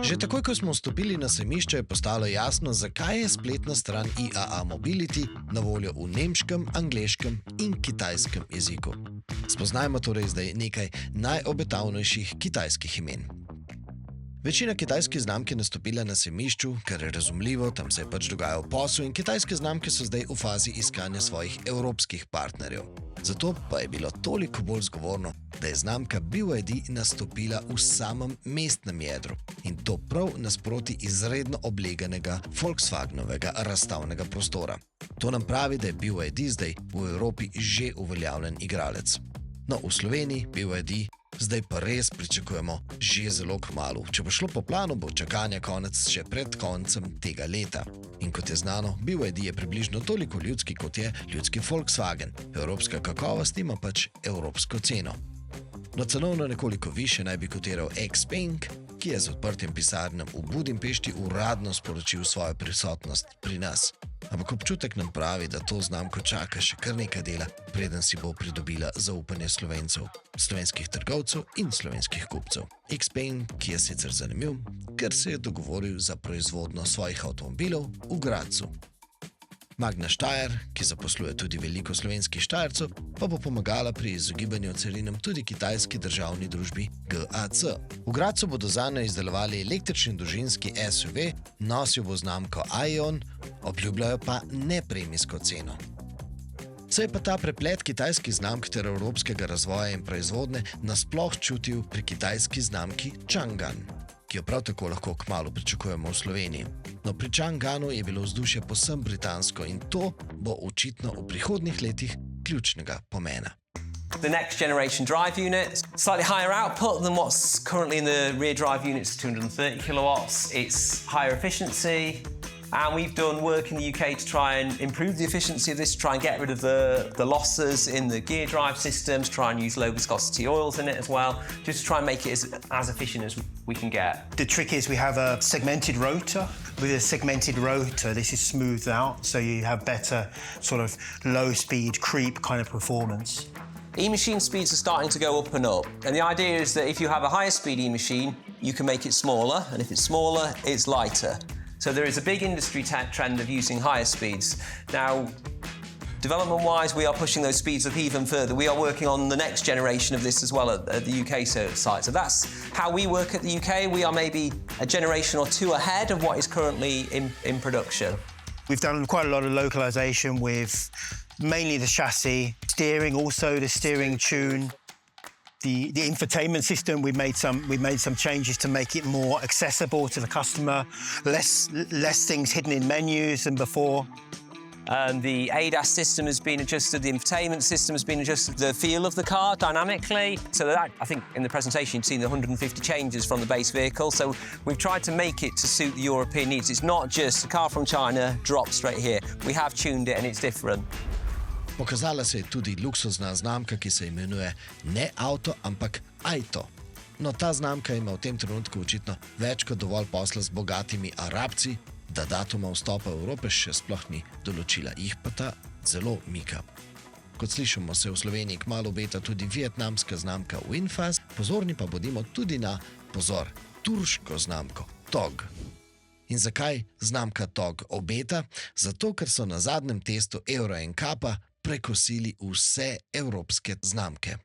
Že takoj, ko smo vstopili na sejmišče, je postalo jasno, zakaj je spletna stran IAA Mobility na voljo v nemškem, angleškem in kitajskem jeziku. Spoznajmo torej zdaj nekaj najobetavnejših kitajskih imen. Večina kitajskih znamk je nastopila na sejmišču, kar je razumljivo, tam se je pač dogajal posel in kitajske znamke so zdaj v fazi iskanja svojih evropskih partnerjev. Zato pa je bilo toliko bolj zgovorno, da je znamka BYD nastopila v samem mestnem jedru in to prav nasproti izredno obleganega Volkswagenovega razstavnega prostora. To nam pravi, da je BYD zdaj v Evropi že uveljavljen igralec. No, v Sloveniji BYD zdaj pa res pričakujemo že zelo kmalu. Če bo šlo po planu, bo čakanja konec še pred koncem tega leta. In kot je znano, BYD je približno toliko ljudski, kot je ljudski Volkswagen. Evropska kakovost ima pač evropsko ceno. No, cenovno nekoliko više naj bi kotiral XPeng, ki je z odprtjem pisarnem v Budimpešti uradno sporočil svojo prisotnost pri nas. Ampak občutek nam pravi, da to znamko čaka še kar nekaj dela, preden si bo pridobila zaupanje Slovencev, slovenskih trgovcev in slovenskih kupcev. XPeng, ki je sicer zanimiv, ker se je dogovoril za proizvodnjo svojih avtomobilov v Gradcu. Magna Steyr, ki zaposluje tudi veliko slovenskih Štajercev, pa bo pomagala pri izogibanju carinam tudi kitajski državni družbi GAC. V Gradcu bodo zanjo izdelovali električni družinski SUV, nosil bo znamko Aion, obljubljajo pa nepremijsko ceno. Se je pa ta preplet kitajskih znamk ter evropskega razvoja in proizvodne nasploh čutil pri kitajski znamki Changan, ki jo prav tako lahko kmalu pričakujemo v Sloveniji. No, pri Changanu je bilo vzdušje povsem britansko in to bo očitno v prihodnjih letih ključnega pomena. The next generation drive unit, slightly higher output than what's currently in the rear drive unit, it's 230 kilowatts. It's higher efficiency, and we've done work in the UK to try and improve the efficiency of this, to try and get rid of the losses in the gear drive systems, try and use low viscosity oils in it as well, just to try and make it as efficient as we can get. The trick is we have a segmented rotor. With a segmented rotor, this is smoothed out, so you have better sort of low-speed creep kind of performance. E-machine speeds are starting to go up and up, and the idea is that if you have a higher speed e-machine, you can make it smaller, and if it's smaller, it's lighter. So there is a big industry trend of using higher speeds. Now, development-wise, we are pushing those speeds up even further. We are working on the next generation of this as well at the UK site. So that's how we work at the UK. We are maybe a generation or two ahead of what is currently in production. We've done quite a lot of localization with mainly the chassis, steering, also the steering tune. The infotainment system, we made some changes to make it more accessible to the customer, less things hidden in menus than before. The ADAS system has been adjusted, the infotainment system has been adjusted, the feel of the car dynamically. So that, I think in the presentation you've seen the 150 changes from the base vehicle. So we've tried to make it to suit the European needs. It's not just a car from China, drop straight here. We have tuned it and it's different. Pokazala se je tudi luksuzna znamka, ki se imenuje ne Auto, ampak Aito. No, ta znamka ima v tem trenutku očitno več kot dovolj posla z bogatimi Arabci, da datuma vstopa v Evrope še sploh ni določila, jih pa ta zelo mika. Kot slišimo, se v Sloveniji kmalu obeta tudi vietnamska znamka Winfast, pozorni pa bodimo tudi na, pozor, turško znamko Tog. In zakaj znamka Tog obeta? Zato, ker so na zadnjem testu Euro NCAP-a prekosili vse evropske znamke.